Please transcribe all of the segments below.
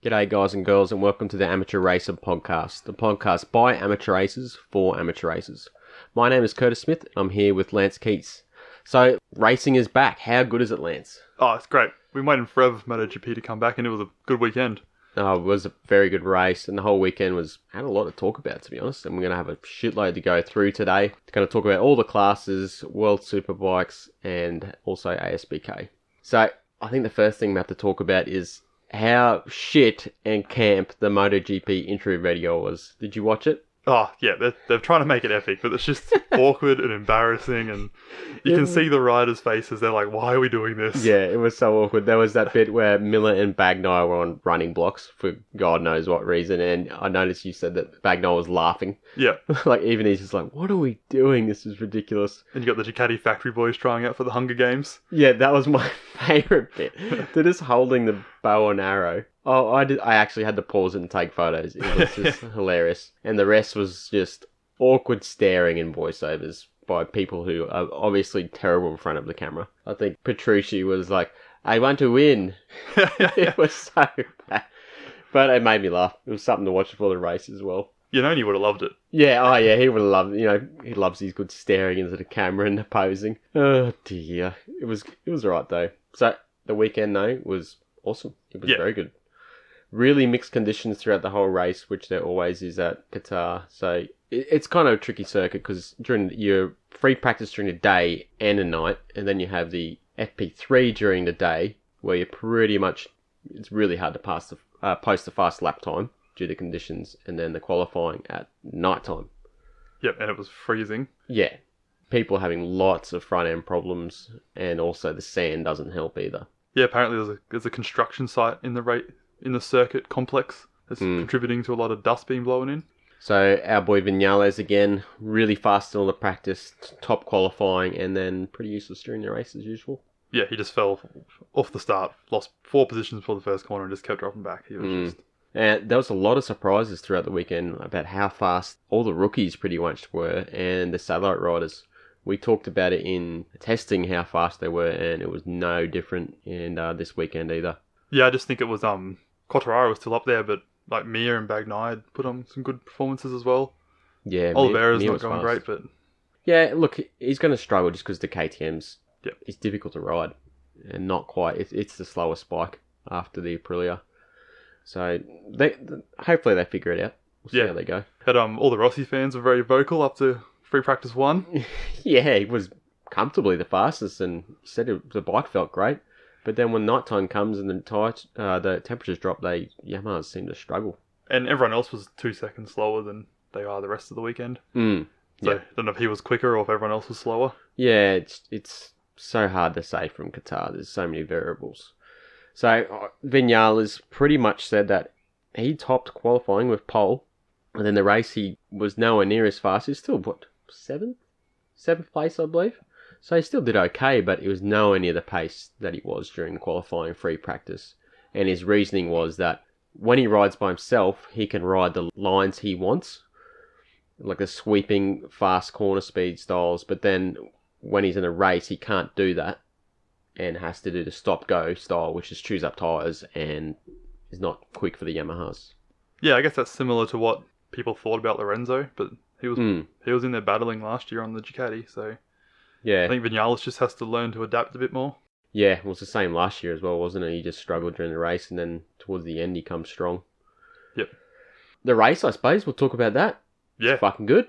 G'day guys and girls, and welcome to the Amateur Racer podcast, the podcast by amateur racers for amateur racers. My name is Curtis Smith, and I'm here with Lance Keats. So, racing is back. How good is it, Lance? Oh, it's great. We've waited forever for MotoGP to come back, and it was a good weekend. Oh, it was a very good race, and the whole weekend had a lot to talk about, to be honest. And we're going to have a shitload to go through today. We're going to talk about all the classes, World Superbikes, and also ASBK. So, I think the first thing we have to talk about is how shit and camp the MotoGP intro video was. Did you watch it? Oh, yeah, they're trying to make it epic, but it's just awkward and embarrassing, and you can see the riders' faces. They're like, why are we doing this? Yeah, it was so awkward. There was that bit where Miller and Bagnall were on running blocks for God knows what reason, and I noticed you said that Bagnall was laughing. Yeah. Like, even he's just like, what are we doing? This is ridiculous. And you got the Ducati factory boys trying out for the Hunger Games. Yeah, that was my favourite bit. They're just holding the bow and arrow. Oh, I actually had to pause it and take photos. It was just hilarious. And the rest was just awkward staring and voiceovers by people who are obviously terrible in front of the camera. I think Petrucci was like, I want to win. It was so bad. But it made me laugh. It was something to watch before the race as well. You know, you would have loved it. Yeah, oh yeah, he would have loved it. You know, he loves these good staring into the camera and the posing. Oh dear. It was alright though. So, the weekend though was awesome. It was very good. Really mixed conditions throughout the whole race, which there always is at Qatar. So it's kind of a tricky circuit because during your free practice during the day and the night, and then you have the FP3 during the day, where you're pretty much, it's really hard to post the fast lap time due to conditions, and then the qualifying at night time. Yep, and it was freezing. Yeah, people having lots of front end problems, and also the sand doesn't help either. Yeah, apparently there's a construction site in the circuit complex that's contributing to a lot of dust being blown in. So our boy Vinales again, really fast in all the practice, top qualifying, and then pretty useless during the race as usual. Yeah, he just fell off the start, lost 4 positions before the first corner and just kept dropping back. He was just... And there was a lot of surprises throughout the weekend about how fast all the rookies pretty much were, and the satellite riders. We talked about it in testing how fast they were, and it was no different in this weekend either. Yeah, I just think it was Quartararo was still up there, but like Mir and Bagnall had put on some good performances as well. Yeah, Oliveira's not going great, but yeah, look, he's going to struggle just because the KTM's it's difficult to ride, and not quite. It's the slowest bike after the Aprilia, so hopefully they figure it out. We'll see how they go. But all the Rossi fans were very vocal up to free practice 1. Yeah, he was comfortably the fastest, and said the bike felt great. But then when nighttime comes and the temperatures drop, Yamahas seem to struggle. And everyone else was 2 seconds slower than they are the rest of the weekend. So I don't know if he was quicker or if everyone else was slower. Yeah, it's so hard to say from Qatar. There's so many variables. So Vinales pretty much said that he topped qualifying with pole. And then the race he was nowhere near as fast. He's still, what, 7th? 7th place, I believe. So he still did okay, but it was nowhere near the pace that he was during the qualifying free practice. And his reasoning was that when he rides by himself, he can ride the lines he wants, like the sweeping fast corner speed styles. But then when he's in a race, he can't do that and has to do the stop-go style, which is choose up tyres and is not quick for the Yamahas. Yeah, I guess that's similar to what people thought about Lorenzo, but he was in there battling last year on the Ducati, so... Yeah, I think Vinales just has to learn to adapt a bit more. Yeah, it was the same last year as well, wasn't it? He just struggled during the race, and then towards the end he comes strong. Yep. The race, I suppose, we'll talk about that. Yeah. It's fucking good.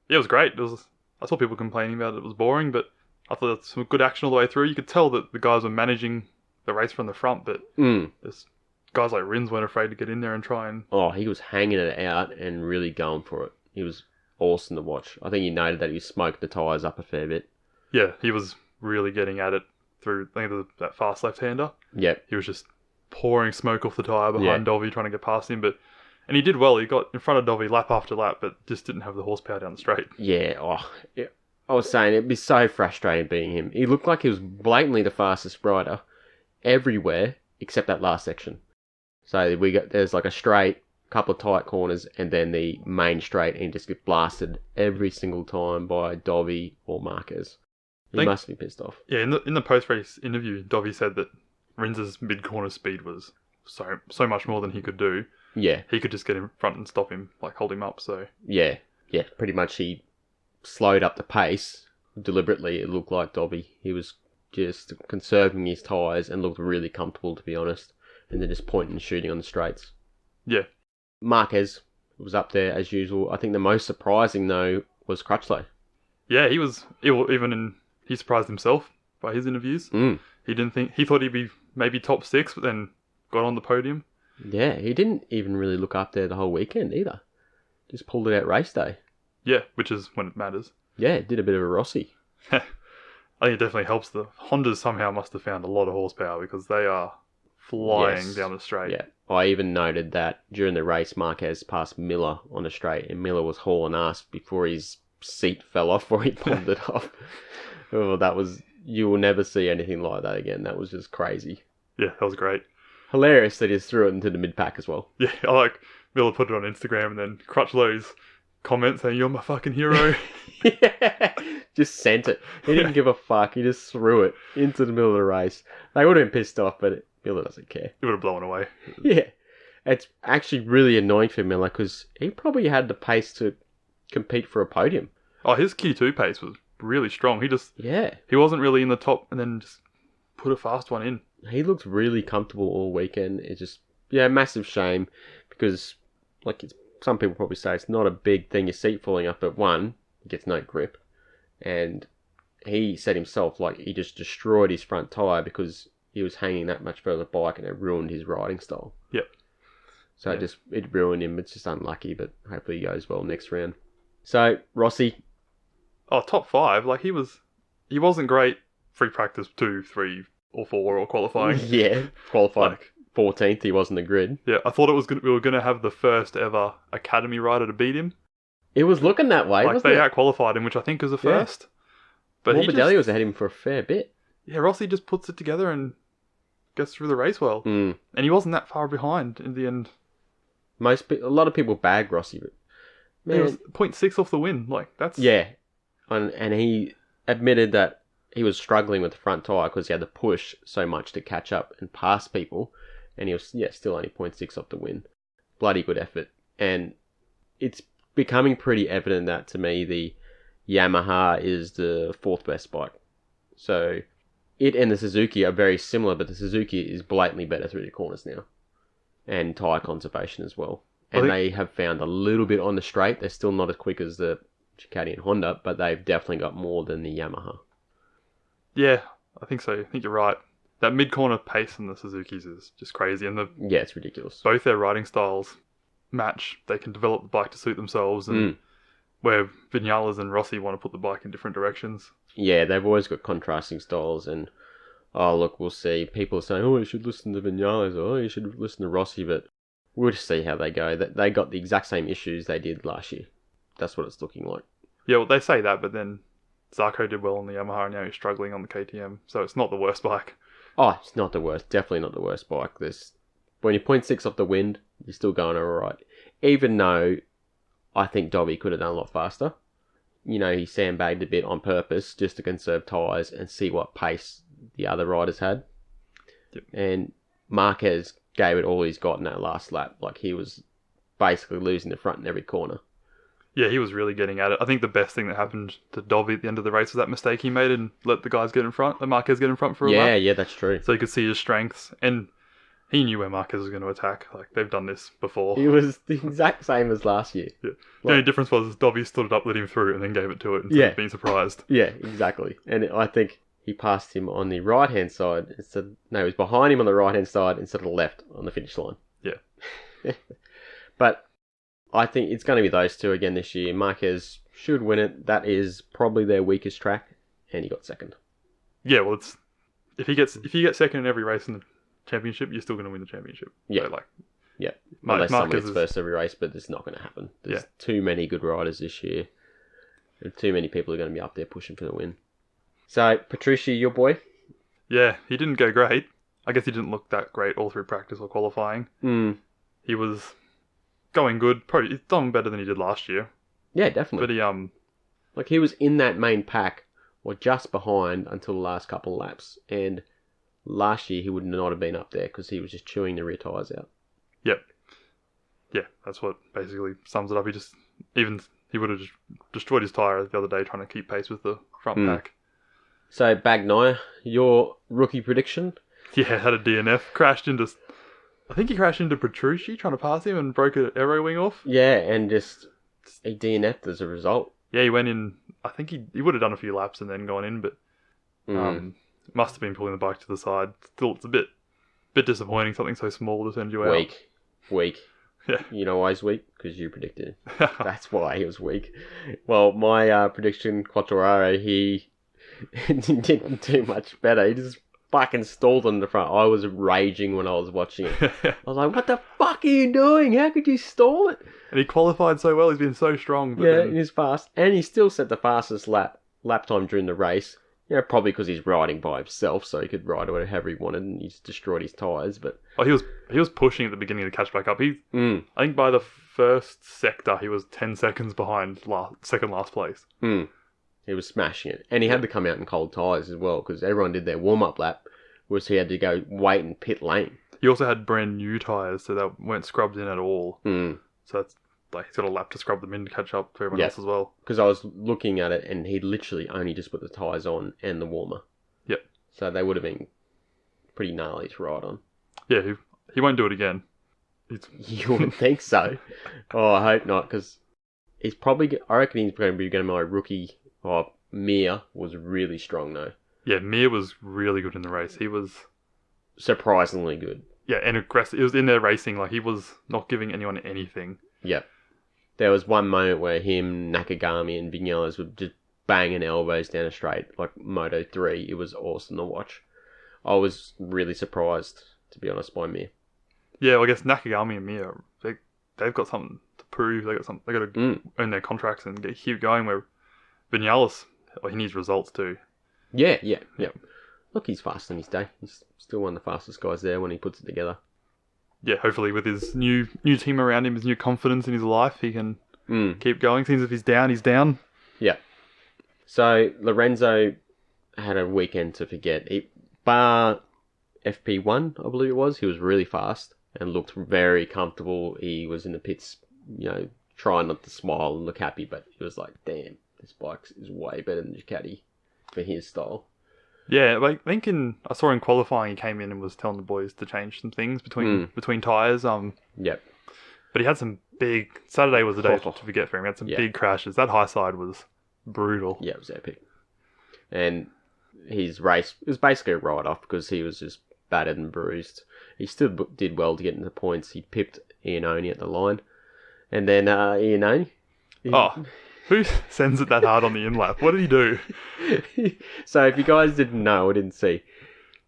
Yeah, it was great. I saw people complaining about it was boring, but I thought that's some good action all the way through. You could tell that the guys were managing the race from the front, but there's guys like Rins weren't afraid to get in there and try and... Oh, he was hanging it out and really going for it. He was awesome to watch. I think you noted that he smoked the tyres up a fair bit. Yeah, he was really getting at it through, I think, that fast left-hander. Yep. He was just pouring smoke off the tyre behind Dovi, trying to get past him. And he did well. He got in front of Dovi lap after lap, but just didn't have the horsepower down the straight. Yeah, I was saying, it'd be so frustrating being him. He looked like he was blatantly the fastest rider everywhere except that last section. So there's like a straight, couple of tight corners, and then the main straight, and he just gets blasted every single time by Dovi or Marquez. He must be pissed off. Yeah, in the post-race interview, Dovi said that Rins's mid-corner speed was so much more than he could do. Yeah. He could just get in front and stop him, like hold him up. So Yeah. Pretty much he slowed up the pace deliberately. It looked like Dobby. He was just conserving his tyres and looked really comfortable, to be honest. And then just pointing and shooting on the straights. yeah, Marquez was up there as usual. I think the most surprising, though, was Crutchlow. yeah, he surprised himself by his interviews. He thought he'd be maybe top 6, but then got on the podium. Yeah, he didn't even really look up there the whole weekend either. Just pulled it out race day. Yeah, which is when it matters. Yeah, did a bit of a Rossi. I think it definitely helps. The Hondas somehow must have found a lot of horsepower because they are flying down the straight. Yeah, I even noted that during the race, Marquez passed Miller on the straight, and Miller was hauling ass before his seat fell off or he pulled it off. Oh, you will never see anything like that again. That was just crazy. Yeah, that was great. Hilarious that he just threw it into the mid-pack as well. Yeah, I like Miller put it on Instagram and then Crutchlow's comment saying, "You're my fucking hero." Yeah, just sent it. He didn't give a fuck. He just threw it into the middle of the race. They would have been pissed off, but Miller doesn't care. It would have blown away. Yeah, it's actually really annoying for Miller because he probably had the pace to compete for a podium. Oh, his Q2 pace was really strong. Yeah, He wasn't really in the top and then just put a fast one in. he looked really comfortable all weekend. It's just, massive shame because, some people probably say it's not a big thing, your seat falling off, but one, he gets no grip. And he said himself, he just destroyed his front tyre because he was hanging that much further bike and it ruined his riding style. Yep. So it ruined him. It's just unlucky, but hopefully he goes well next round. So, Rossi. Oh, top 5. He wasn't great free practice 2, 3, or 4 or qualifying. Yeah, qualified 14th. He wasn't the grid. Yeah, I thought we were going to have the first ever academy rider to beat him. It was looking that way, wasn't it? They out-qualified him, which I think was the first. But Morbidelli was ahead of him for a fair bit. Yeah, Rossi just puts it together and gets through the race well. And he wasn't that far behind in the end. A lot of people bag Rossi, but man, it was 0.6 off the win. That's... Yeah. And he admitted that he was struggling with the front tyre because he had to push so much to catch up and pass people. And he was, still only 0.6 off the win. Bloody good effort. And it's becoming pretty evident that, to me, the Yamaha is the 4th best bike. So, it and the Suzuki are very similar, but the Suzuki is blatantly better through the corners now. And tyre conservation as well. And they have found a little bit on the straight. They're still not as quick as the Ducati and Honda, but they've definitely got more than the Yamaha. Yeah, I think so. I think you're right. That mid-corner pace in the Suzukis is just crazy. And it's ridiculous. Both their riding styles match. They can develop the bike to suit themselves. And where Vinales and Rossi want to put the bike in different directions. Yeah, they've always got contrasting styles. And, we'll see. People are saying, you should listen to Vinales. Or, you should listen to Rossi. But we'll just see how they go. They got the exact same issues they did last year. That's what it's looking like. Yeah, well, they say that, but then Zarco did well on the Yamaha, and now he's struggling on the KTM. So it's not the worst bike. Oh, it's not the worst. Definitely not the worst bike. When you're 0.6 off the wind, you're still going all right. Even though I think Dobby could have done a lot faster. He sandbagged a bit on purpose just to conserve tyres and see what pace the other riders had. Yep. And Marquez gave it all he's got in that last lap. He was basically losing the front in every corner. Yeah, he was really getting at it. I think the best thing that happened to Dobby at the end of the race was that mistake he made and let the guys get in front, let Marquez get in front for a lap. Yeah, that's true. So he could see his strengths, and he knew where Marquez was going to attack. They've done this before. He was the exact same as last year. Yeah. The only difference was Dobby stood it up, let him through, and then gave it to it instead of being surprised. Yeah, exactly. And I think he passed him on the right-hand side. He was behind him on the right-hand side instead of the left on the finish line. Yeah. But I think it's going to be those two again this year. Marquez should win it. That is probably their weakest track, and he got second. Yeah, well, if you get second in every race in the championship, you're still going to win the championship. Yeah, so, unless someone gets first every race, but it's not going to happen. There's too many good riders this year, and too many people are going to be up there pushing for the win. So, Petrucci, your boy? Yeah, he didn't go great. I guess he didn't look that great all through practice or qualifying. He was going good. Probably he's done better than he did last year. Yeah, definitely. But he was in that main pack or just behind until the last couple of laps, and last year he would not have been up there because he was just chewing the rear tyres out. Yep. Yeah, that's what basically sums it up. He would have just destroyed his tyre the other day trying to keep pace with the front pack. So, Bagnaia, your rookie prediction? Yeah, had a DNF. I think he crashed into Petrucci trying to pass him and broke an aero wing off. Yeah, and just he DNF'd as a result. Yeah, he went in. I think he would have done a few laps and then gone in, but must have been pulling the bike to the side. Still, it's a bit disappointing. Something so small to send you out. Weak. Yeah. You know why he's weak? Because you predicted it. That's why he was weak. Well, my prediction, Quartararo, he didn't do much better. He just fucking stalled on the front. I was raging when I was watching it. I was like, what the fuck are you doing? How could you stall it? And he qualified so well. He's been so strong. But he's fast. And he still set the fastest lap time during the race. You know, probably because he's riding by himself, so he could ride whatever he wanted, and he's destroyed his tyres. But he was pushing at the beginning to catch back up. I think by the first sector, he was 10 seconds behind second last place. He was smashing it, and he had to come out in cold tyres as well because everyone did their warm up lap, whereas he had to go wait in pit lane. He also had brand new tyres, so they weren't scrubbed in at all. So that's he's got a lap to scrub them in to catch up to everyone else as well. Because I was looking at it, and he literally only just put the tyres on and the warmer. Yep. So they would have been pretty gnarly to ride on. Yeah, he won't do it again. You wouldn't think so. Oh, I hope not, because he's probably. I reckon he's going to be my rookie. Oh, Mir was really strong though. Yeah, Mir was really good in the race. He was surprisingly good. Yeah, and aggressive. It was in there racing. He was not giving anyone anything. Yep. There was one moment where him, Nakagami, and Vinales were just banging elbows down a straight, like Moto 3. It was awesome to watch. I was really surprised, to be honest, by Mir. Yeah, well, I guess Nakagami and Mir, they've got something to prove. They got to earn their contracts and keep going. Where Vinales, he needs results too. Yeah. Look, he's fast in his day. He's still one of the fastest guys there when he puts it together. Yeah, hopefully with his new team around him, his new confidence in his life, he can keep going. Seems if he's down, he's down. Yeah. So, Lorenzo had a weekend to forget. Bar FP1, I believe it was, he was really fast and looked very comfortable. He was in the pits, trying not to smile and look happy, but he was like, damn, this bike is way better than Ducati for his style. Yeah, I think I saw in qualifying, he came in and was telling the boys to change some things between tyres. Yep. But he had some big... Saturday was the day to forget for him. He had some big crashes. That high side was brutal. Yeah, it was epic. And his race was basically a write-off because he was just battered and bruised. He still did well to get into points. He pipped Iannone at the line. And then Iannone... Who sends it that hard on the in-lap? What did he do? So if you guys didn't know or didn't see,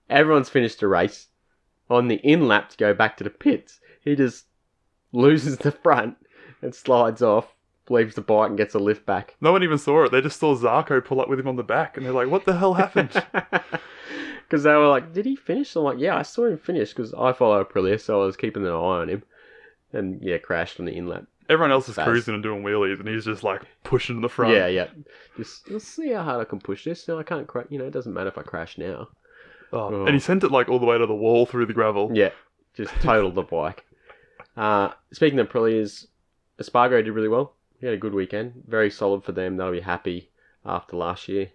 everyone's finished the race. On the in-lap to go back to the pits, he just loses the front and slides off, leaves the bike and gets a lift back. No one even saw it. They just saw Zarco pull up with him on the back and they're like, what the hell happened? Because they were like, did he finish? I'm like, yeah, I saw him finish because I follow Aprilia, so I was keeping an eye on him. And crashed on the in-lap. Everyone else is cruising and doing wheelies, and he's just pushing the front. Yeah. Just let's see how hard I can push this. I can't crash. It doesn't matter if I crash now. Oh. And he sent it all the way to the wall through the gravel. Yeah, just totaled the bike. Speaking of Aprilia's, Espargaro did really well. He had a good weekend. Very solid for them. They'll be happy after last year.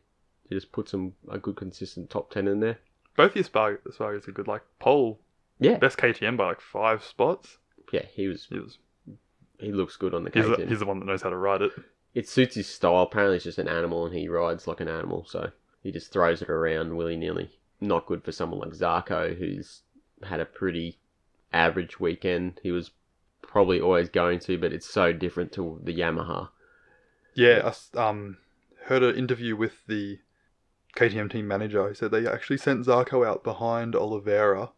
He just puts a good consistent top 10 in there. Both the Espargaros are good. Pole. Yeah. Best KTM by 5 spots. Yeah, he looks good on the KTM. He's the one that knows how to ride it. It suits his style. Apparently, he's just an animal, and he rides like an animal. So he just throws it around willy nilly. Not good for someone like Zarco, who's had a pretty average weekend. He was probably always going to, but it's so different to the Yamaha. Yeah, I heard an interview with the KTM team manager. He said they actually sent Zarco out behind Oliveira,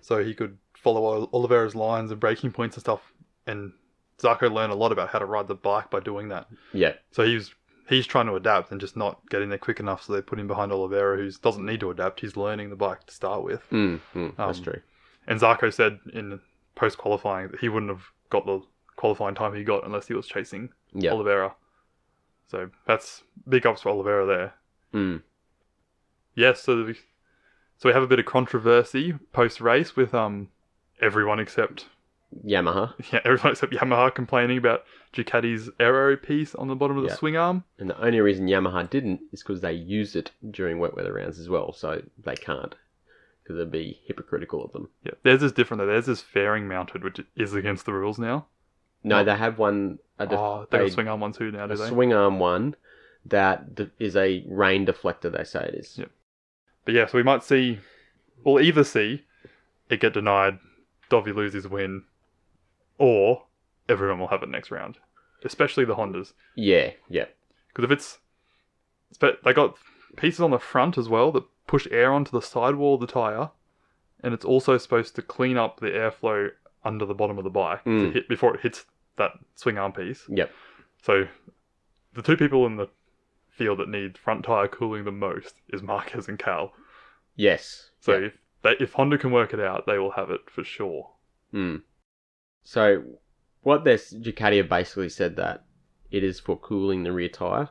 so he could follow Oliveira's lines and braking points and stuff, and Zarco learned a lot about how to ride the bike by doing that. Yeah. So he's trying to adapt and just not getting there quick enough, so they put him behind Oliveira, who doesn't need to adapt. He's learning the bike to start with. That's true. And Zarco said in post-qualifying that he wouldn't have got the qualifying time he got unless he was chasing Oliveira. So that's big ups for Oliveira there. Yes, so So we have a bit of controversy post-race with everyone except Yamaha. Yamaha complaining about Ducati's aero piece on the bottom of the swing arm. And the only reason Yamaha didn't is because they used it during wet weather rounds as well, so they can't, because it'd be hypocritical of them. Yeah, theirs is different though. Theirs is fairing mounted, which is against the rules now. No, they have one. They have a swing arm one too now, do they? A swing arm one that is a rain deflector, they say it is. Yep. But yeah, so we might see, we'll either see it get denied, Dovi lose his win, or everyone will have it next round. Especially the Hondas. Yeah. Because if it's... But they got pieces on the front as well that push air onto the sidewall of the tyre, and it's also supposed to clean up the airflow under the bottom of the bike to hit before it hits that swing arm piece. Yep. So the two people in the field that need front tyre cooling the most is Marquez and Cal. Yes. So if Honda can work it out, they will have it for sure. So what Ducati have basically said that it is for cooling the rear tyre.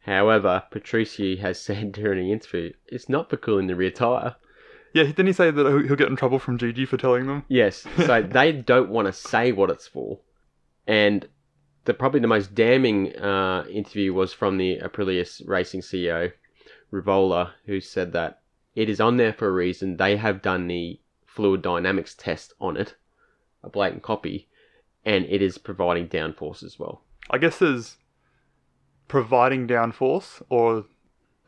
However, Patrici has said during the interview, it's not for cooling the rear tyre. Yeah, didn't he say that he'll get in trouble from Gigi for telling them? Yes, so they don't want to say what it's for. And probably the most damning interview was from the Aprilia Racing CEO, Rivola, who said that it is on there for a reason. They have done the fluid dynamics test on it, a blatant copy, and it is providing downforce as well. I guess there's providing downforce, or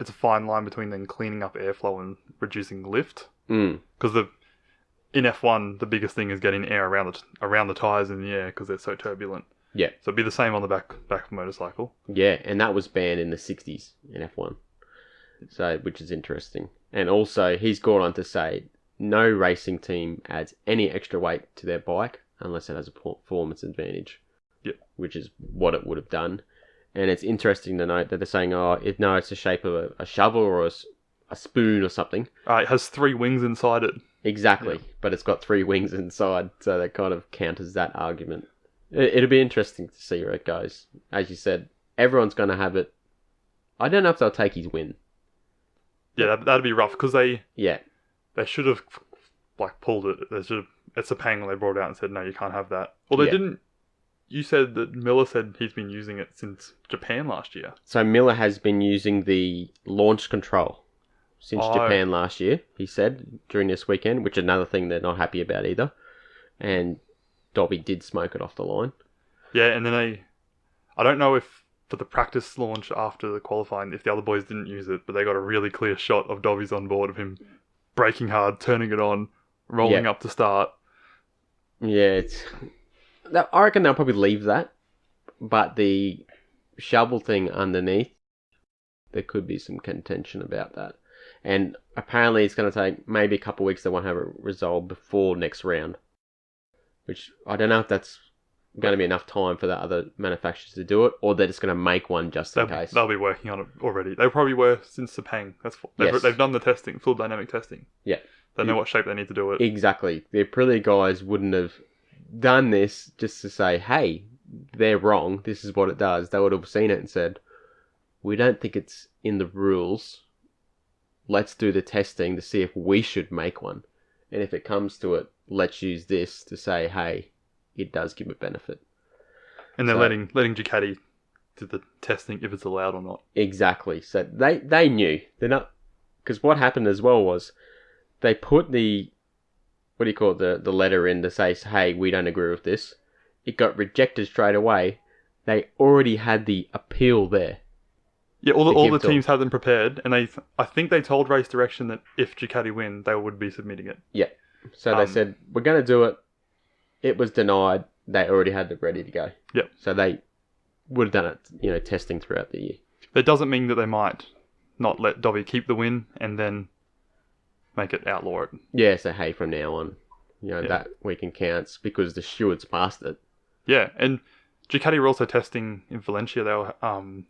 it's a fine line between then cleaning up airflow and reducing lift. Because in F1, the biggest thing is getting air around the tyres in the air because they're so turbulent. Yeah. So it'd be the same on the back of a motorcycle. Yeah, and that was banned in the 60s in F1. So, which is interesting. And also, he's gone on to say, no racing team adds any extra weight to their bike unless it has a performance advantage. Yep. Which is what it would have done. And it's interesting to note that they're saying, it's the shape of a shovel or a spoon or something. It has 3 wings inside it. Exactly, but it's got 3 wings inside, so that kind of counters that argument. It'll be interesting to see where it goes. As you said, everyone's going to have it. I don't know if they'll take his win. Yeah, that'd be rough, because they should have pulled it. It's a pang when they brought it out and said, no, you can't have that. Well, they didn't. You said that Miller said he's been using it since Japan last year. So Miller has been using the launch control since Japan last year, he said, during this weekend, which is another thing they're not happy about either. And Dobby did smoke it off the line. Yeah, and then I don't know if for the practice launch after the qualifying, if the other boys didn't use it, but they got a really clear shot of Dobby's on board, of him braking hard, turning it on, rolling up to start. Yeah, I reckon they'll probably leave that, but the shovel thing underneath, there could be some contention about that. And apparently it's going to take maybe a couple of weeks. They won't have it resolved before next round, which I don't know if that's going to be enough time for the other manufacturers to do it, or they're just going to make one just in case. They'll be working on it already. They probably were since Sepang. They've done the testing, full dynamic testing. Yeah. They know what shape they need to do it. Exactly. The Aprilia guys wouldn't have done this just to say, hey, they're wrong, this is what it does. They would have seen it and said, we don't think it's in the rules. Let's do the testing to see if we should make one. And if it comes to it, let's use this to say, hey, it does give a benefit. And they're letting Ducati do the testing if it's allowed or not. Exactly. So they knew. They're not... Because what happened as well was they put the... What do you call it? The letter in to say, hey, we don't agree with this. It got rejected straight away. They already had the appeal there. Yeah, all the teams had them prepared, and I think they told Race Direction that if Ducati win, they would be submitting it. Yeah. So they said, we're going to do it. It was denied. They already had it ready to go. Yep. So they would have done it, testing throughout the year. That doesn't mean that they might not let Dobby keep the win and then make it outlaw it. Yeah, so hey, from now on, that weekend counts because the stewards passed it. Yeah, and Ducati were also testing in Valencia. They were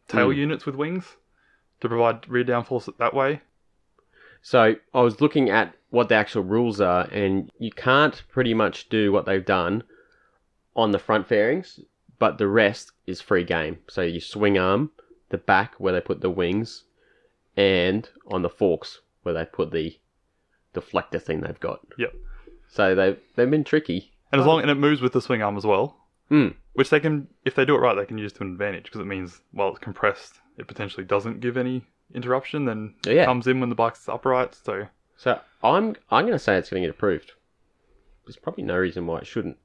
tail units with wings to provide rear downforce that way. So I was looking at what the actual rules are, and you can't pretty much do what they've done on the front fairings, but the rest is free game. So you swing arm, the back where they put the wings, and on the forks where they put the deflector thing they've got. Yep. So they've been tricky. And and it moves with the swing arm as well. Which they can, if they do it right, they can use to an advantage, because it means, while it's compressed, it potentially doesn't give any interruption, then it comes in when the bike's upright. So I'm going to say it's going to get approved. There's probably no reason why it shouldn't.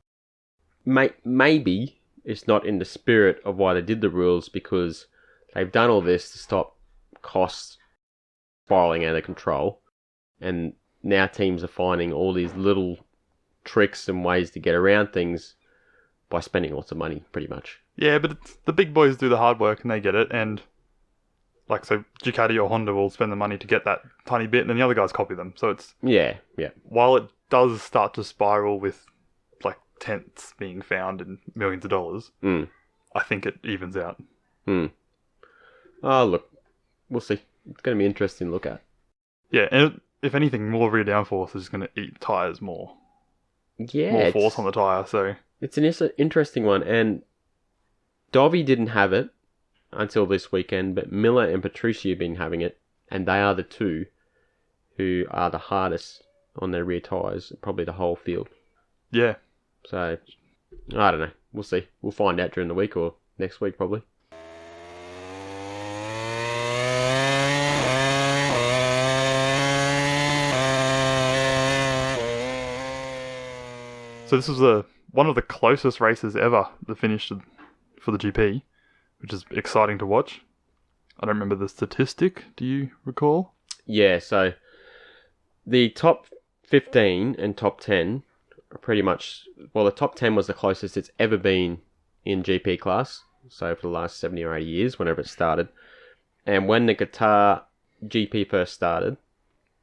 Maybe it's not in the spirit of why they did the rules, because they've done all this to stop costs spiraling out of control, and now teams are finding all these little tricks and ways to get around things by spending lots of money, pretty much. Yeah, but the big boys do the hard work and they get it, and so Ducati or Honda will spend the money to get that tiny bit, and then the other guys copy them. So it's while it does start to spiral with tenths being found in millions of dollars, I think it evens out. Oh, look, we'll see. It's going to be interesting to look at. Yeah, and if anything, more rear downforce is going to eat tyres more. Yeah, more force on the tyre. So it's an interesting one, and Dovi didn't have it until this weekend, but Miller and Petrucci have been having it, and they are the two who are the hardest on their rear tyres, probably the whole field. Yeah. So, I don't know. We'll see. We'll find out during the week or next week, probably. So this was one of the closest races ever that finished for the GP, which is exciting to watch. I don't remember the statistic. Do you recall? Yeah, so the top 15 and top 10 are pretty much... Well, the top 10 was the closest it's ever been in GP class. So for the last 70 or 80 years, whenever it started. And when the Qatar GP first started,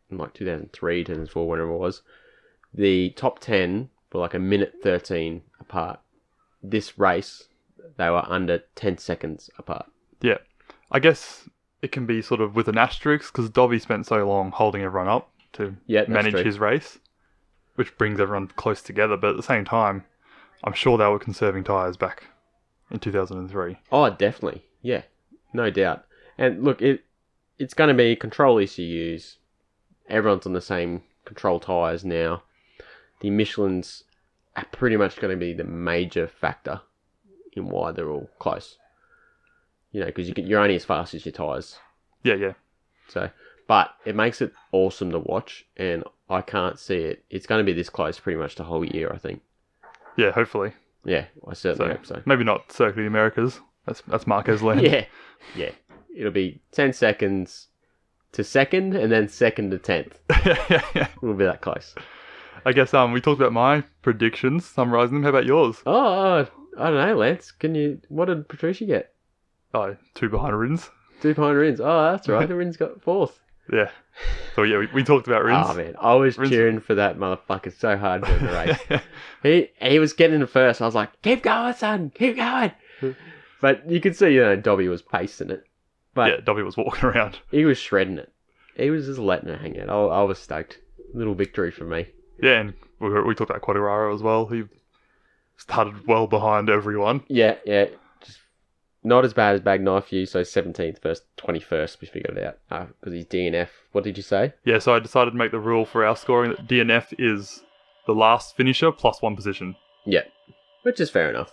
in 2003, 2004, whenever it was, the top 10 were a minute 13 apart. This race, they were under 10 seconds apart. Yeah. I guess it can be sort of with an asterisk, because Dobby spent so long holding everyone up to manage his race, which brings everyone close together. But at the same time, I'm sure they were conserving tyres back in 2003. Oh, definitely. Yeah, no doubt. And look, it's going to be control ECUs. Everyone's on the same control tyres now. The Michelins are pretty much going to be the major factor in why they're all close. Because you're only as fast as your tyres. Yeah. So, but it makes it awesome to watch, and I can't see it. It's going to be this close pretty much the whole year, I think. Yeah, hopefully. Yeah, I certainly hope so. Maybe not Circuit of the Americas. That's Marquez land. Yeah. It'll be 10 seconds to second, and then second to 10th. Yeah. We'll be that close. I guess we talked about my predictions, summarising them. How about yours? Oh, I don't know, Lance. What did Petrucci get? 2 behind Rins. 2 behind Rins. Oh, that's right. The Rins got 4th. Yeah. So yeah, we talked about Rins. Oh man, I was cheering for that motherfucker so hard during the race. He was getting the first. I was like, keep going, son, keep going. But you could see, Dobby was pacing it. But yeah, Dobby was walking around. He was shredding it. He was just letting it hang out. I was stoked. Little victory for me. Yeah, and we talked about Quadraro as well. He started well behind everyone. Yeah. Just not as bad as Bagknife for you, so 17th versus 21st, we figured it out. Because he's DNF. What did you say? Yeah, so I decided to make the rule for our scoring that DNF is the last finisher plus 1 position. Yeah, which is fair enough.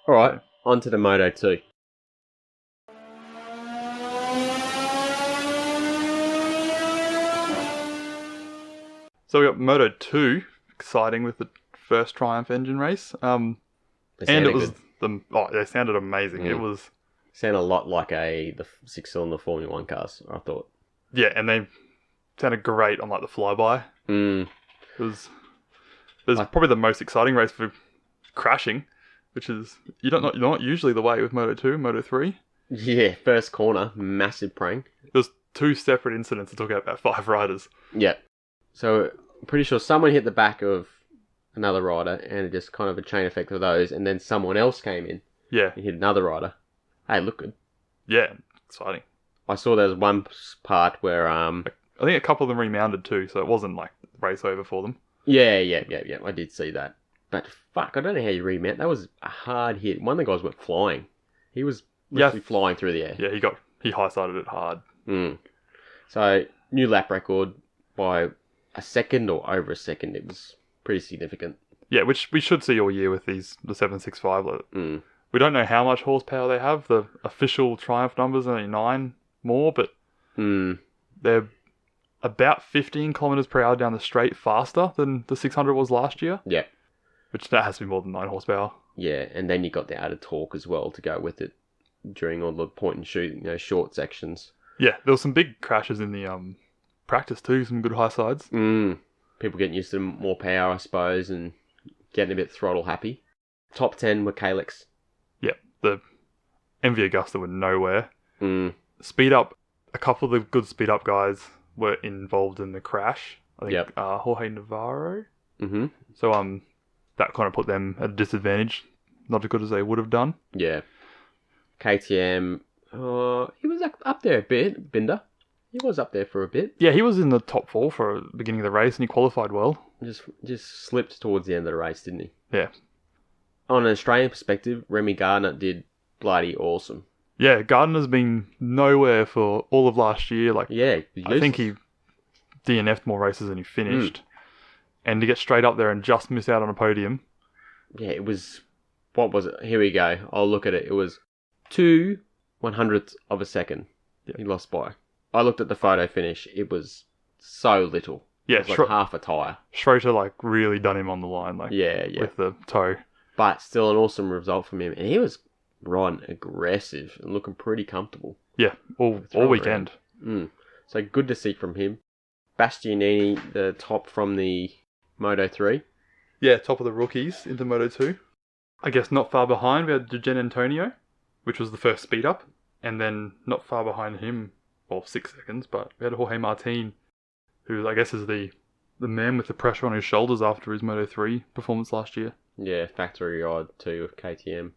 All right, on to the Moto 2. So we got Moto 2, exciting with the first Triumph engine race. And it was they sounded amazing. It was sounded a lot like the 6-cylinder Formula 1 cars, I thought. Yeah, and they sounded great on the flyby. It was probably the most exciting race for crashing, which is not usually the way with Moto 2, Moto 3. Yeah, first corner, massive prank. There's 2 separate incidents that took out about 5 riders. Yeah. So, I'm pretty sure someone hit the back of another rider, and it just kind of a chain effect of those, and then someone else came in. Yeah. And hit another rider. Hey, look good. Yeah, exciting. I saw there was one part where... I think a couple of them remounted too, so it wasn't race over for them. Yeah, I did see that. But fuck, I don't know how you remount. That was a hard hit. One of the guys went flying. He was literally flying through the air. Yeah, he high-sided it hard. So, new lap record by a second or over a second. It was pretty significant. Yeah, which we should see all year with the 765. Mm. We don't know how much horsepower they have. The official Triumph numbers are only 9 more, but they're about 15 kilometers per hour down the straight faster than the 600 was last year. Yeah. Which that has to be more than 9 horsepower. Yeah, and then you got the added torque as well to go with it during all the point and shoot, short sections. Yeah, there was some big crashes in the practice too. Some good high sides. People getting used to more power, I suppose, and getting a bit throttle happy. Top 10 were Kalex. Yeah, the MV Augusta were nowhere. Mm. A couple of the good speed up guys were involved in the crash. I think Jorge Navarro. Mm-hmm. So that kind of put them at a disadvantage. Not as good as they would have done. Yeah. KTM, he was up there a bit, Binder. He was up there for a bit. Yeah, he was in the top 4 for the beginning of the race and he qualified well. Just slipped towards the end of the race, didn't he? Yeah. On an Australian perspective, Remy Gardner did bloody awesome. Yeah, Gardner's been nowhere for all of last year. I think he DNF'd more races than he finished. And to get straight up there and just miss out on a podium. Yeah, it was... What was it? Here we go. I'll look at it. It was 2/100ths of a second. Yep. He lost by. I looked at the photo finish. It was so little. Yeah, it was like half a tyre. Schroeter really done him on the line. Yeah. With the toe. But still an awesome result from him. And he was riding aggressive and looking pretty comfortable. Yeah, all weekend. So good to see from him. Bastianini, the top from the Moto3. Yeah, top of the rookies into Moto2. I guess not far behind, we had Gian Antonio, which was the first speed up. And then not far behind him, 6 seconds, but we had Jorge Martin, who I guess is the man with the pressure on his shoulders after his Moto3 performance last year. Yeah, factory ride too of KTM.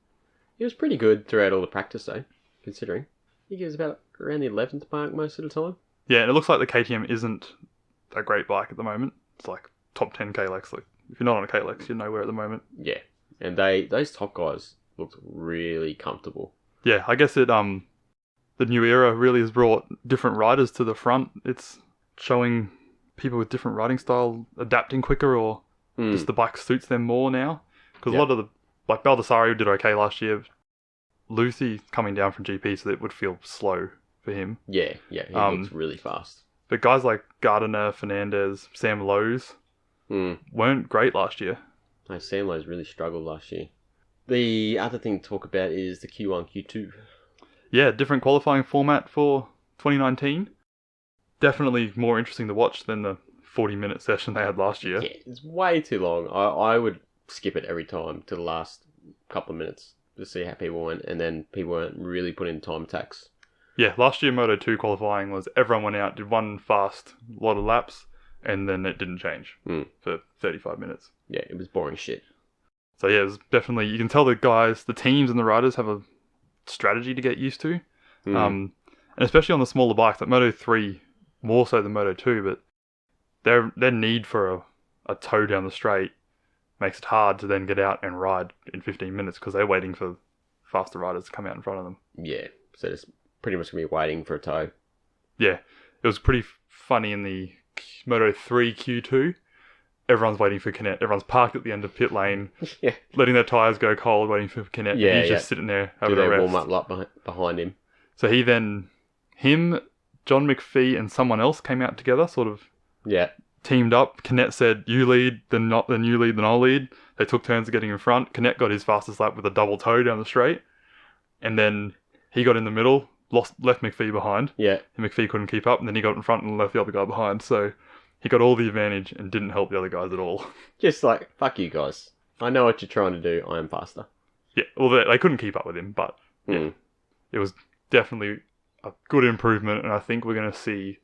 He was pretty good throughout all the practice though, considering. He was about around the 11th mark most of the time. Yeah, and it looks like the KTM isn't a great bike at the moment. It's like top 10 Kalex. If you're not on a Kalex, you're nowhere at the moment. Yeah, and those top guys looked really comfortable. Yeah, I guess the new era really has brought different riders to the front. It's showing people with different riding style adapting quicker, or just the bike suits them more now. Because a lot of the Baldassarre did okay last year. Lucy coming down from GP, so it would feel slow for him. Yeah, he looks really fast. But guys like Gardner, Fernandez, Sam Lowes weren't great last year. No, Sam Lowes really struggled last year. The other thing to talk about is the Q1, Q2. Yeah, different qualifying format for 2019. Definitely more interesting to watch than the 40-minute session they had last year. Yeah, it's way too long. I would skip it every time to the last couple of minutes to see how people went, and then people weren't really putting in time attacks. Yeah, last year Moto2 qualifying was everyone went out, did one fast lot of laps, and then it didn't change for 35 minutes. Yeah, it was boring shit. So yeah, it was definitely, you can tell the teams and the riders have a strategy to get used to. And especially on the smaller bikes, like Moto3, more so than Moto2, but their need for a tow down the straight makes it hard to then get out and ride in 15 minutes because they're waiting for faster riders to come out in front of them. Yeah, so it's pretty much going to be waiting for a tow. Yeah, it was pretty funny in the Moto3 Q2. Everyone's waiting for Canet. Everyone's parked at the end of pit lane, letting their tyres go cold, waiting for Canet. Yeah, he's just sitting there having a rest. Warm-up lap behind him. So him, John McPhee, and someone else came out together, sort of teamed up. Canet said, "You lead, then you lead, then I'll lead." They took turns getting in front. Canet got his fastest lap with a double toe down the straight, and then he got in the middle, left McPhee behind. Yeah, and McPhee couldn't keep up, and then he got in front and left the other guy behind. So he got all the advantage and didn't help the other guys at all. Just like, fuck you guys. I know what you're trying to do. I am faster. Yeah, well, they couldn't keep up with him, but it was definitely a good improvement, and I think we're going to see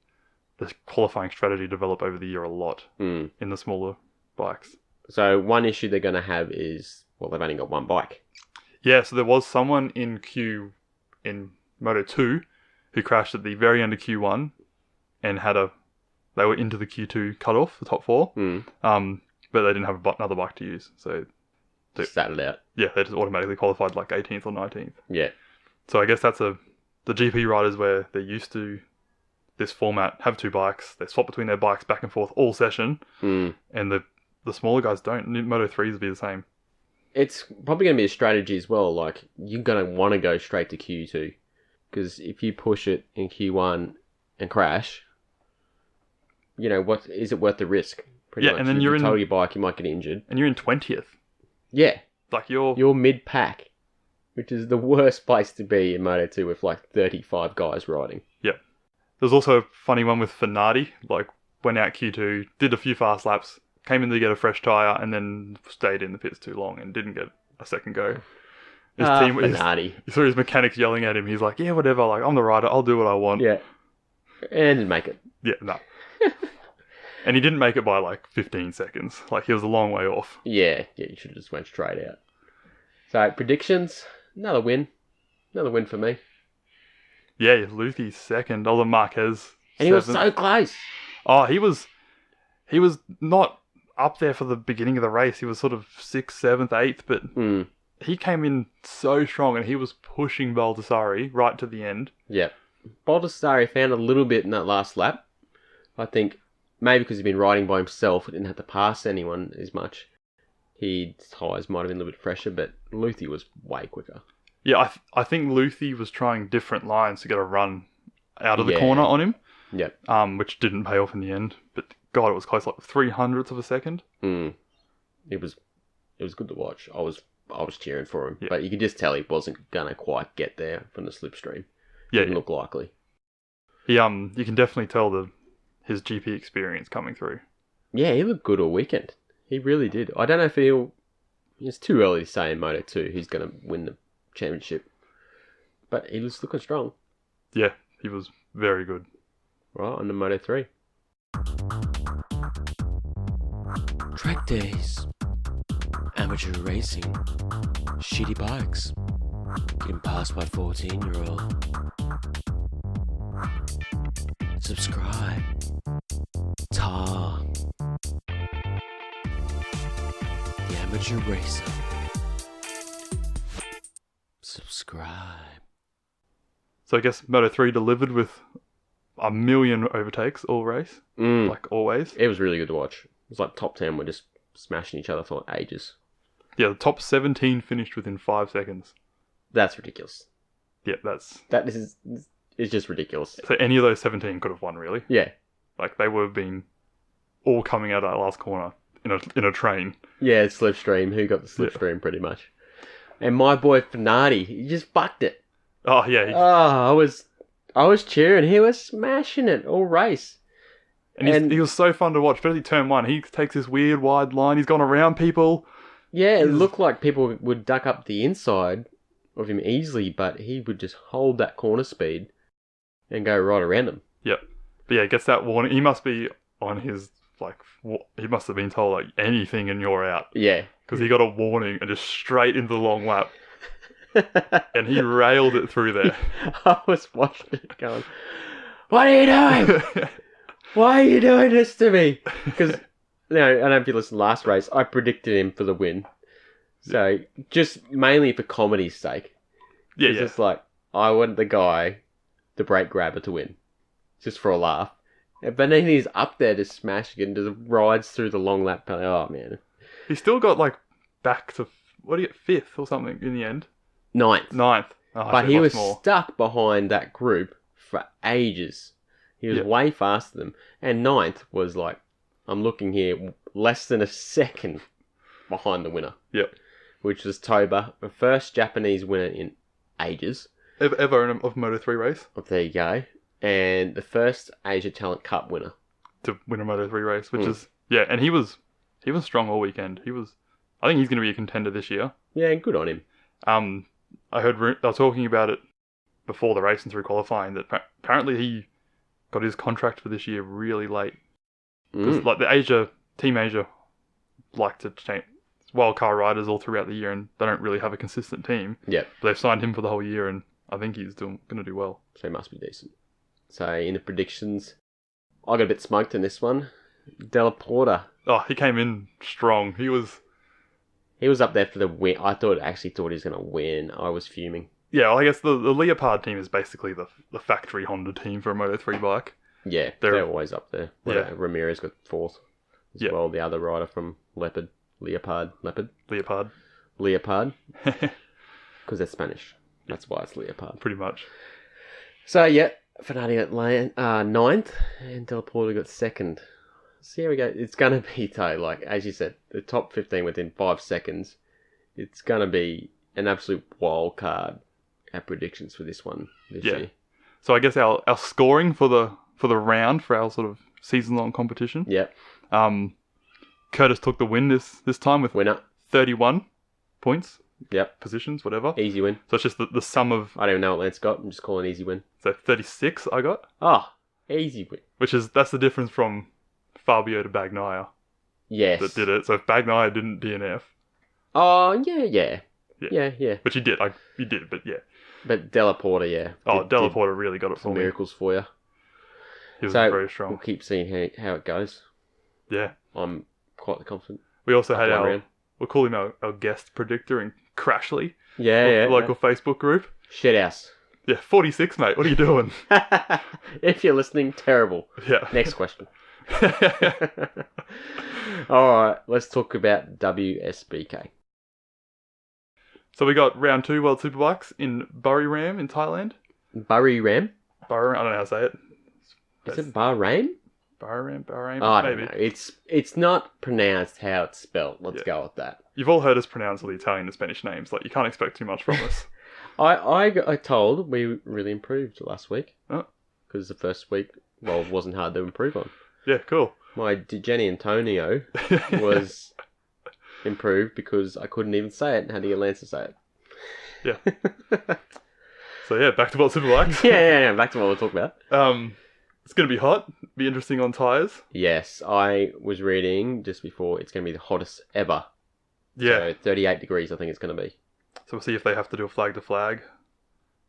the qualifying strategy develop over the year a lot in the smaller bikes. So one issue they're going to have is, they've only got one bike. Yeah, so there was someone in Moto2 who crashed at the very end of Q1 and they were into the Q2 cutoff, the top 4, but they didn't have another bike to use, so just sat it out. Yeah, they just automatically qualified like 18th or 19th. Yeah. So I guess that's the GP riders where they're used to this format have two bikes. They swap between their bikes back and forth all session, and the smaller guys don't. Moto3s will be the same. It's probably going to be a strategy as well. Like, you're going to want to go straight to Q2. Because if you push it in Q1 and crash, what is it worth the risk? Pretty much. And then if you're you total your bike, you might get injured. And you're in 20th. Yeah. Like, you're mid-pack, which is the worst place to be in Moto2 with, like, 35 guys riding. Yeah. There's also a funny one with Fenati. Like, went out Q2, did a few fast laps, came in to get a fresh tyre, and then stayed in the pits too long and didn't get a second go. Fenati. You saw his mechanics yelling at him. He's like, yeah, whatever. Like, I'm the rider. I'll do what I want. Yeah. And didn't make it. Yeah, no. And he didn't make it by, like, 15 seconds. Like, he was a long way off. Yeah, you should have just went straight out. So, predictions. Another win. Another win for me. Yeah, Luthi second. Oliver Marquez And he was so close. Oh, he was not up there for the beginning of the race. He was sort of 6th, 7th, 8th, but he came in so strong and he was pushing Baldassarri right to the end. Yeah. Baldassarri found a little bit in that last lap. I think maybe because he'd been riding by himself, he didn't have to pass anyone as much. His tyres might have been a little bit fresher, but Luthi was way quicker. Yeah, I think Luthi was trying different lines to get a run out of the corner on him. Yep. Which didn't pay off in the end. But God, it was close, like 300ths of a second. It was good to watch. I was cheering for him, but you could just tell he wasn't gonna quite get there from the slipstream. Didn't look likely. He you can definitely tell his GP experience coming through. Yeah, he looked good all weekend. He really did. I don't know if it's too early to say in Moto2 he's gonna win the championship, but he was looking strong. Yeah, he was very good. Right, on the Moto3. Track days. Amateur racing. Shitty bikes. Getting passed by 14-year-old. Subscribe. Tar. The Amateur Racer. Subscribe. So I guess Moto3 delivered with 1 million overtakes all race. Like always. It was really good to watch. It was like top 10 were just smashing each other for like ages. Yeah, the top 17 finished within 5 seconds. That's ridiculous. Yeah, it's just ridiculous. So any of those 17 could have won, really. Yeah. Like, they were all coming out of that last corner in a train. Yeah, slipstream. Who got the slipstream, pretty much. And my boy Fenati, he just fucked it. Oh, yeah. I was cheering. He was smashing it all race. And he was so fun to watch, especially turn one. He takes this weird wide line. He's gone around people. Yeah, it looked like people would duck up the inside of him easily, but he would just hold that corner speed and go right around him. Yep. But yeah, gets that warning. He must be on his, he must have been told, anything and you're out. Yeah. Because he got a warning and just straight into the long lap. And he railed it through there. I was watching it going, what are you doing? Why are you doing this to me? Because, I don't know if you listened to last race, I predicted him for the win. So, just mainly for comedy's sake. Yeah, It's like, I want the guy, the brake grabber, to win. Just for a laugh. But then he's up there just smashing it and just rides through the long lap. Oh, man. He still got, back to, what do you get, 5th or something in the end? 9th. Oh, but he was stuck behind that group for ages. He was way faster than them. And 9th was I'm looking here, less than a second behind the winner. Yep. Which was Toba, the first Japanese winner in ages. Ever of Moto3 race. Oh, there you go. And the first Asia Talent Cup winner. To win a Moto3 race, which is, and he was strong all weekend. I think he's going to be a contender this year. Yeah, good on him. I heard they were talking about it before the race and through qualifying that apparently he got his contract for this year really late. Because Team Asia like to change wildcard riders all throughout the year and they don't really have a consistent team. Yeah. But they've signed him for the whole year and I think he's going to do well. So he must be decent. So in the predictions, I got a bit smoked in this one. Della Porta. Oh, he came in strong. He was up there for the win. I actually thought he was going to win. I was fuming. Yeah, well, I guess the Leopard team is basically the factory Honda team for a Moto3 bike. Yeah, they're always up there. Yeah. Ramirez got 4th as well. The other rider from Leopard. Because they're Spanish. That's why it's Leopard. Pretty much. So, yeah, Fernando got 9th and Del Porto got 2nd. So, here we go. It's going to be, like, as you said, the top 15 within 5 seconds. It's going to be an absolute wild card, our predictions for this one this year. So, I guess our scoring for the round, for our sort of season-long competition. Yep. Curtis took the win this time with winner 31 points. Yep. Positions, whatever. Easy win. So it's just the sum of... I don't even know what Lance got. I'm just calling easy win. So 36 I got. Easy win. That's the difference from Fabio to Bagnaia. Yes. That did it. So if Bagnaia didn't DNF... Yeah. Which he did. He did, but yeah. But Della Porta, Della Porta really got it for me. Miracles for you. He was very strong. We'll keep seeing how it goes. Yeah. I'm quite confident. We also had we'll call him our guest predictor in Crashly. Yeah. Local Facebook group. Shithouse. Yeah, 46, mate. What are you doing? If you're listening, terrible. Yeah. Next question. Alright, let's talk about WSBK. So we got round 2 World Superbikes in Buriram in Thailand. Buriram? Buriram, I don't know how to say it. Is it Bahrain? Bahrain, I maybe. don't know. It's not pronounced how it's spelled. Let's go with that. You've all heard us pronounce all the Italian and Spanish names. Like, you can't expect too much from us. I got told we really improved last week. Oh. Because the first week, wasn't hard to improve on. Yeah, cool. My Jenny Antonio was improved because I couldn't even say it and had to get Lance to say it. Yeah. So yeah, back to World Superbikes. yeah, back to what we'll talk about. It's going to be hot. Be interesting on tyres. Yes, I was reading just before it's going to be the hottest ever. Yeah. So 38 degrees I think it's going to be. So we'll see if they have to do a flag to flag.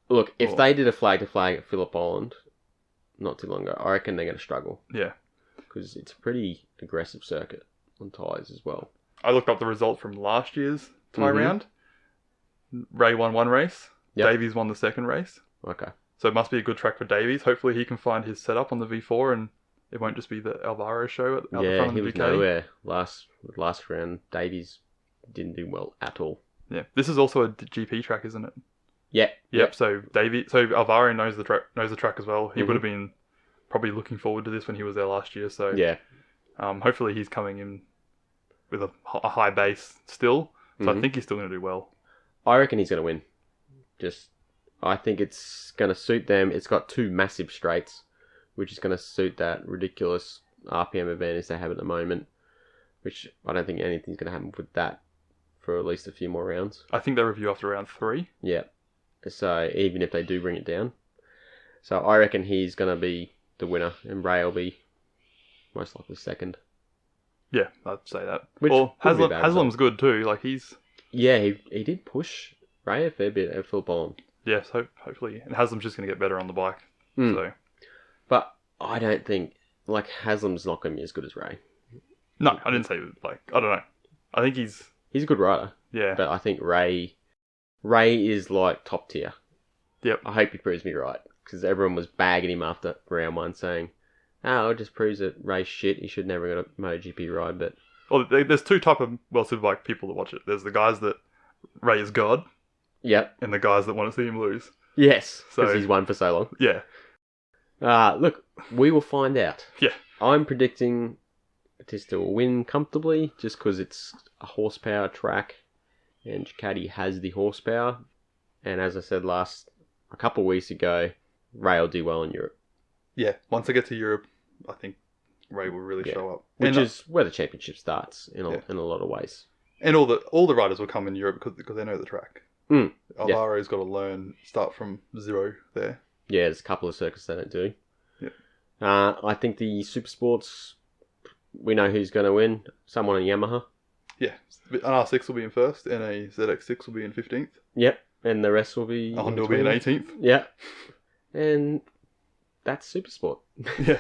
Look, if they did a flag to flag at Phillip Island not too long ago, I reckon they're going to struggle. Yeah. Because it's a pretty aggressive circuit on tyres as well. I looked up the result from last year's Thai round. Ray won one race. Yep. Davies won the second race. Okay. So it must be a good track for Davies. Hopefully he can find his setup on the V4 and it won't just be the Alvaro show out the front of the he was VK. nowhere. Last round, Davies didn't do well at all. Yeah. This is also a GP track, isn't it? Yeah. Yep. So Alvaro knows the track as well. He would have been probably looking forward to this when he was there last year. So yeah. Hopefully he's coming in with a high base still. So I think he's still going to do well. I reckon he's going to win. I think it's going to suit them. It's got 2 massive straights, which is going to suit that ridiculous RPM advantage they have at the moment, which I don't think anything's going to happen with that for at least a few more rounds. I think they review after round 3. Yeah. So even if they do bring it down. So I reckon he's going to be the winner and Ray will be most likely second. Yeah, I'd say that. Which Haslam's good too. Like Yeah, he did push Ray a fair bit at full bomb. Yes, hopefully. And Haslam's just going to get better on the bike. So. But I don't think, Haslam's not going to be as good as Ray. No, I didn't say, I don't know. I think he's a good rider. Yeah. But I think Ray is, top tier. Yep. I hope he proves me right. Because everyone was bagging him after round 1 saying, it just proves that Ray's shit. He should never get a MotoGP ride, but... Well, there's 2 type of World Superbike people that watch it. There's the guys that Ray is God. Yep. And the guys that want to see him lose. Yes, because he's won for so long. Yeah. Look, we will find out. Yeah. I'm predicting Batista will win comfortably just because it's a horsepower track and Ducati has the horsepower. And as I said a couple of weeks ago, Ray will do well in Europe. Yeah. Once I get to Europe, I think Ray will really show up. Which is where the championship starts in a lot of ways. And all the riders will come in Europe because they know the track. Alvaro's got to start from 0 there. Yeah, there's a couple of circuits they don't do. Yeah. I think the Super Sports, we know who's going to win. Someone in Yamaha. Yeah. An R6 will be in first and a ZX6 will be in 15th. Yep. And the rest will be... A Honda will be in 18th. Yeah. And that's Super Sport. Yeah.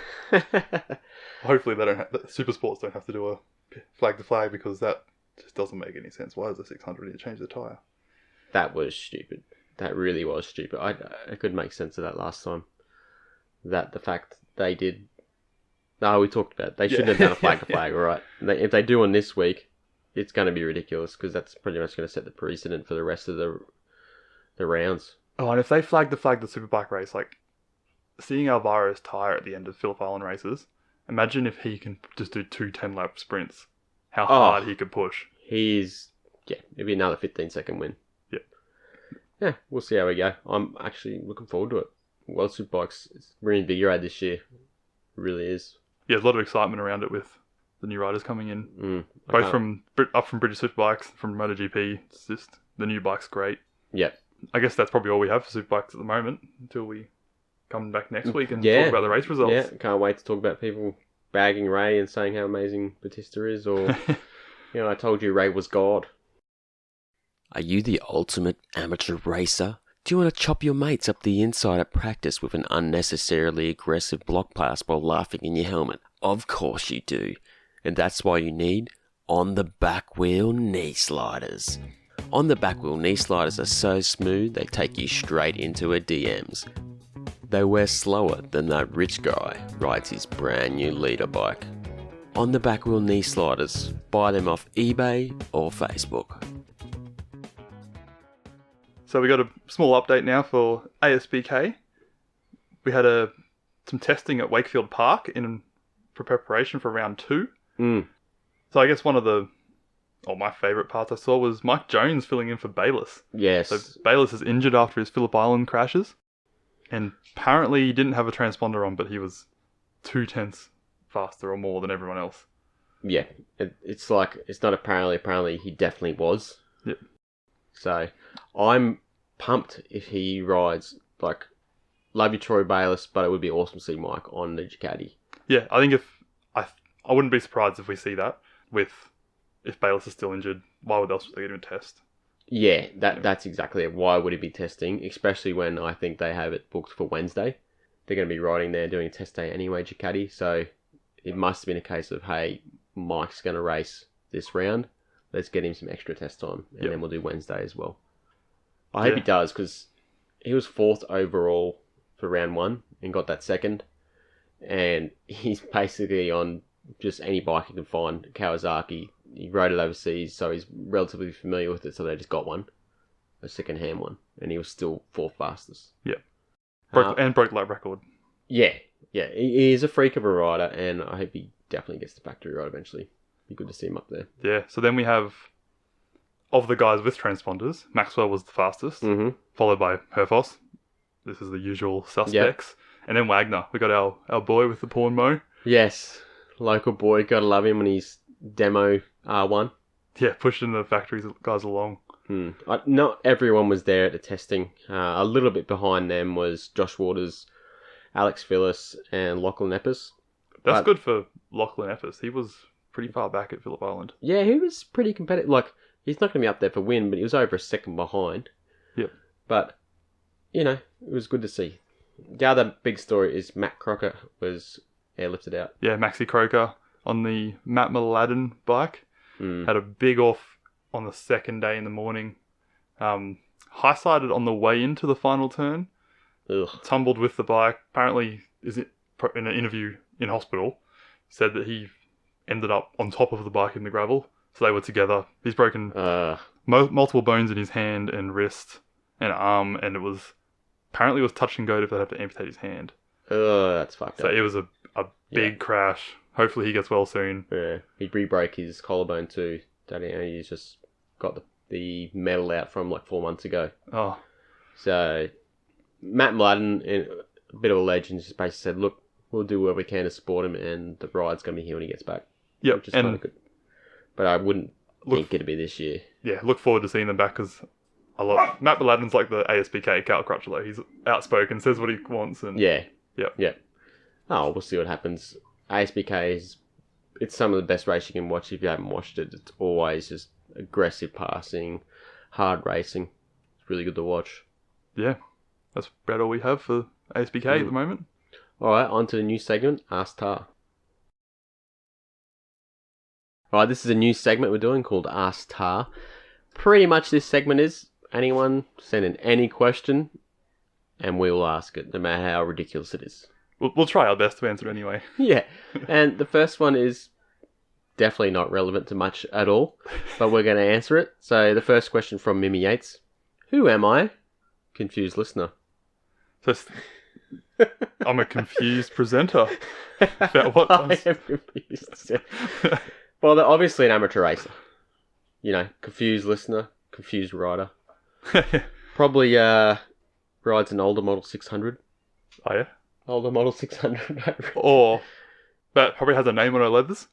Hopefully Super Sports don't have to do a flag to flag because that just doesn't make any sense. Why does the 600 need to change the tyre? That was stupid. That really was stupid. I could make sense of that last time. that the fact they did... No, we talked about it. They shouldn't have done a flag to flag, all right? If they do one this week, it's going to be ridiculous because that's pretty much going to set the precedent for the rest of the rounds. Oh, and if they flag the Superbike race, like seeing Alvaro's tyre at the end of Phillip Island races, imagine if he can just do 2 10-lap sprints, how hard he could push. It'd be another 15-second win. Yeah, we'll see how we go. I'm actually looking forward to it. World Superbike's is reinvigorated this year. It really is. Yeah, there's a lot of excitement around it with the new riders coming in. Both from British Superbikes, from MotoGP. It's just, the new bike's great. Yep. I guess that's probably all we have for Superbikes at the moment until we come back next week and talk about the race results. Yeah, can't wait to talk about people bagging Ray and saying how amazing Batista is, or, I told you Ray was God. Are you the ultimate amateur racer? Do you want to chop your mates up the inside at practice with an unnecessarily aggressive block pass while laughing in your helmet? Of course you do. And that's why you need On the Back Wheel knee sliders. On the Back Wheel knee sliders are so smooth they take you straight into her DMs. They wear slower than that rich guy rides his brand new leader bike. On the Back Wheel knee sliders, buy them off eBay or Facebook. So we got a small update now for ASBK. We had some testing at Wakefield Park for preparation for round 2. So I guess one of my favourite parts I saw was Mike Jones filling in for Bayliss. Yes. So Bayliss is injured after his Phillip Island crashes. And apparently he didn't have a transponder on, but he was 0.2 faster or more than everyone else. Yeah. It's not apparently he definitely was. Yep. So I'm pumped if he rides. Love you, Troy Bayliss, but it would be awesome to see Mike on the Ducati. Yeah, I think I wouldn't be surprised if we see that if Bayliss is still injured. Why would else they get him a test? Yeah, that's exactly it. Why would he be testing? Especially when I think they have it booked for Wednesday. They're going to be riding there doing a test day anyway, Ducati. So it must have been a case of, hey, Mike's going to race this round. Let's get him some extra test time. And then we'll do Wednesday as well. I hope he does, because he was 4th overall for round 1 and got that 2nd. And he's basically on just any bike he can find. Kawasaki. He rode it overseas, so he's relatively familiar with it, so they just got one. A second-hand one. And he was still 4th fastest. Yeah. Broke that record. Yeah. He is a freak of a rider, and I hope he definitely gets the factory ride eventually. Be good to see him up there. Yeah, so then we have, of the guys with transponders, Maxwell was the fastest, followed by Herfoss. This is the usual suspects. Yep. And then Wagner. We got our boy with the Porn Mo. Yes, local boy. Gotta love him when he's demo R1. Yeah, pushing the factory guys along. Not everyone was there at the testing. A little bit behind them was Josh Waters, Alex Phillis, and Lachlan Eppes. That's good for Lachlan Eppes. He was pretty far back at Phillip Island. Yeah, he was pretty competitive. He's not going to be up there for win, but he was over a second behind. Yep. But, it was good to see. The other big story is Matt Crocker was airlifted out. Yeah, Maxi Croker on the Matt Mladen bike. Had a big off on the second day in the morning. High-sided on the way into the final turn. Ugh. Tumbled with the bike. Apparently, in an interview in hospital, said that he ended up on top of the bike in the gravel. So they were together. He's broken multiple bones in his hand and wrist and arm, and it was touch and go if they had to amputate his hand. Oh, that's fucked up. So it was a big crash. Hopefully he gets well soon. Yeah, he re-broke his collarbone too. He's just got the medal out from 4 months ago. Oh. So Matt Mladen, a bit of a legend, just basically said, look, we'll do what we can to support him, and the ride's going to be here when he gets back. Yep. Which is kind of good. But I wouldn't think it'd be this year. Yeah, look forward to seeing them back, because Matt Mladen's like the ASBK Cal Crutchlow. He's outspoken, says what he wants. And Yeah. Yep. Oh, we'll see what happens. ASBK it's some of the best racing you can watch if you haven't watched it. It's always just aggressive passing, hard racing. It's really good to watch. Yeah, that's about all we have for ASBK at the moment. Alright, on to the new segment, Ask Tar. Alright, this is a new segment we're doing called Ask Tar. Pretty much this segment is anyone send in any question and we will ask it, no matter how ridiculous it is. We'll try our best to answer it anyway. Yeah. And the first one is definitely not relevant to much at all, but we're going to answer it. So the first question from Mimi Yates. Who am I? Confused listener. So I'm a confused presenter. About what? I am confused. Well, they're obviously an amateur racer. You know, confused listener, confused rider. Probably rides an older Model 600. Oh, yeah? Older Model 600. Or that probably has a name on her leathers.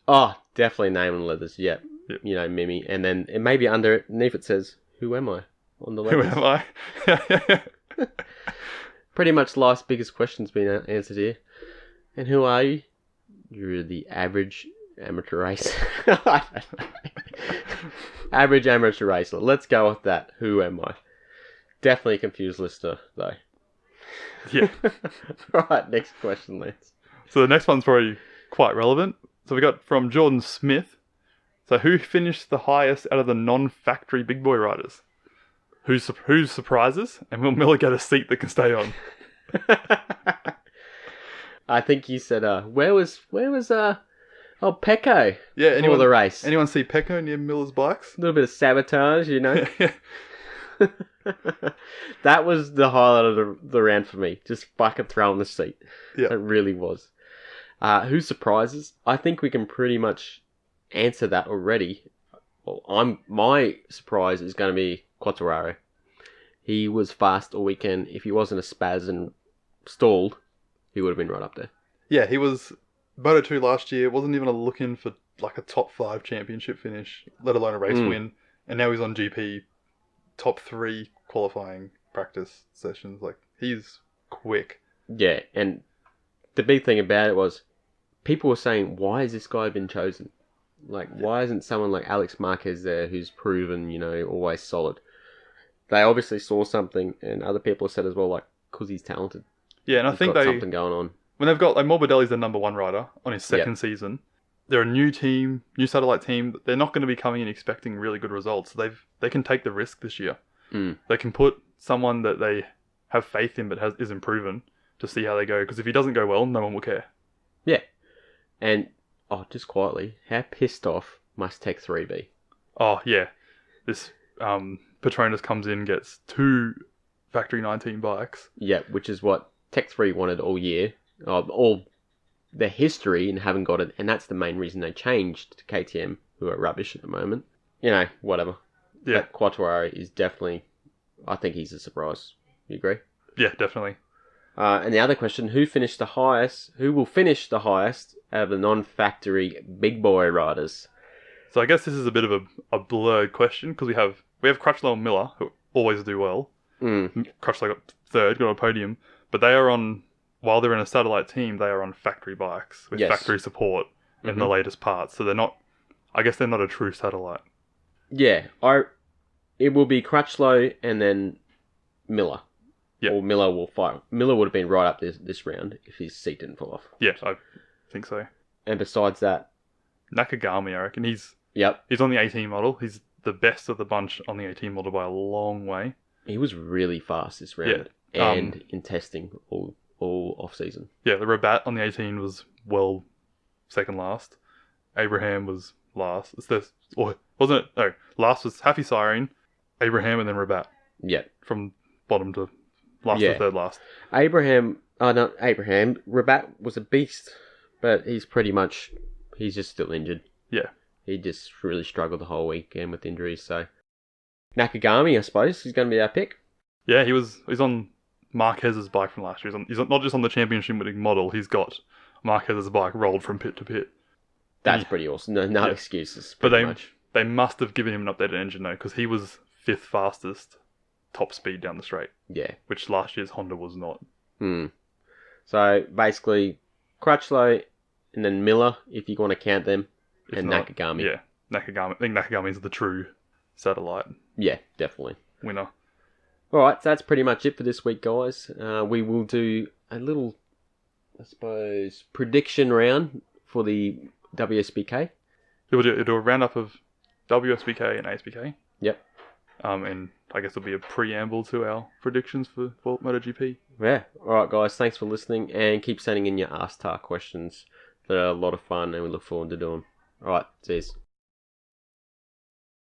Oh, definitely name on leathers. Yep. Yep. Mimi. And then it maybe underneath it says, who am I? On the leathers. Who am I? Pretty much life's biggest question's been answered here. And who are you? You're the average amateur racer. Average amateur racer. Let's go with that. Who am I? Definitely a confused listener, though. Yeah. Right, next question, Lance. So the next one's probably quite relevant. So we got from Jordan Smith. So who finished the highest out of the non-factory big boy riders? Who's surprises? And will Miller get a seat that can stay on? I think you said, where was Pecco? Yeah, anyone the race? Anyone see Pecco near Miller's bikes? A little bit of sabotage, That was the highlight of the round for me. Just fucking throwing the seat. Yeah. It really was. Who surprises? I think we can pretty much answer that already. Well, my surprise is going to be Quartararo. He was fast all weekend. If he wasn't a spaz and stalled, he would have been right up there. Yeah, he was Moto2 last year. Wasn't even looking for like a top 5 championship finish, let alone a race win. And now he's on GP top 3 qualifying practice sessions. Like, he's quick. Yeah, and the big thing about it was people were saying, why has this guy been chosen? Like, why isn't someone like Alex Marquez there who's proven, always solid? They obviously saw something, and other people have said as well, like, because he's talented. Yeah, and I think they something going on. When they've got, like, Morbidelli's the number 1 rider on his second season. They're a new team, new satellite team. They're not going to be coming in expecting really good results. They can take the risk this year. They can put someone that they have faith in but isn't proven to see how they go. Because if he doesn't go well, no one will care. Yeah. And, just quietly, how pissed off must Tech 3 be? Oh, yeah. This Petronas comes in, gets 2 Factory 19 bikes. Yeah, which is what Tech 3 wanted all year. All their history and haven't got it. And that's the main reason they changed to KTM, who are rubbish at the moment. Whatever. Yeah. Quartararo is definitely, I think he's a surprise. You agree? Yeah, definitely. And the other question, who will finish the highest out of the non-factory big boy riders? So I guess this is a bit of a blurred question because we have Crutchlow and Miller, who always do well. Crutchlow got 3rd, got a podium, but they are on, while they're in a satellite team, they are on factory bikes with factory support in the latest parts. So they're not a true satellite. Yeah, it will be Crutchlow and then Miller. Yeah. Or Miller will fight. Miller would have been right up this round if his seat didn't fall off. Yeah, I think so. And besides that, Nakagami, I reckon he's on the 18 model. He's the best of the bunch on the 18 model by a long way. He was really fast this round, and in testing all off season. Yeah, the Rabat on the 18 was second last. Abraham was last. Wasn't it? No, last was Happy Siren, Abraham, and then Rabat. Yeah, from bottom to last to third last. Rabat was a beast, but he's just still injured. Yeah. He just really struggled the whole weekend with injuries, so... Nakagami, I suppose, is going to be our pick. Yeah, he's on Marquez's bike from last year. He's not just on the championship winning model, he's got Marquez's bike rolled from pit to pit. That's pretty awesome. No excuses. But they must have given him an updated engine though, because he was 5th fastest top speed down the straight. Yeah. Which last year's Honda was not. So basically, Crutchlow and then Miller, if you want to count them, and Nakagami. Yeah, Nakagami. I think Nakagami is the true satellite. Yeah, definitely. Winner. Alright, so that's pretty much it for this week, guys. We will do a little, I suppose, prediction round for the WSBK. We'll do a roundup of WSBK and ASBK. Yep. And I guess it'll be a preamble to our predictions for MotoGP. Yeah. All right, guys. Thanks for listening, and keep sending in your Ask Tar questions. They're a lot of fun, and we look forward to doing them. All right. Cheers.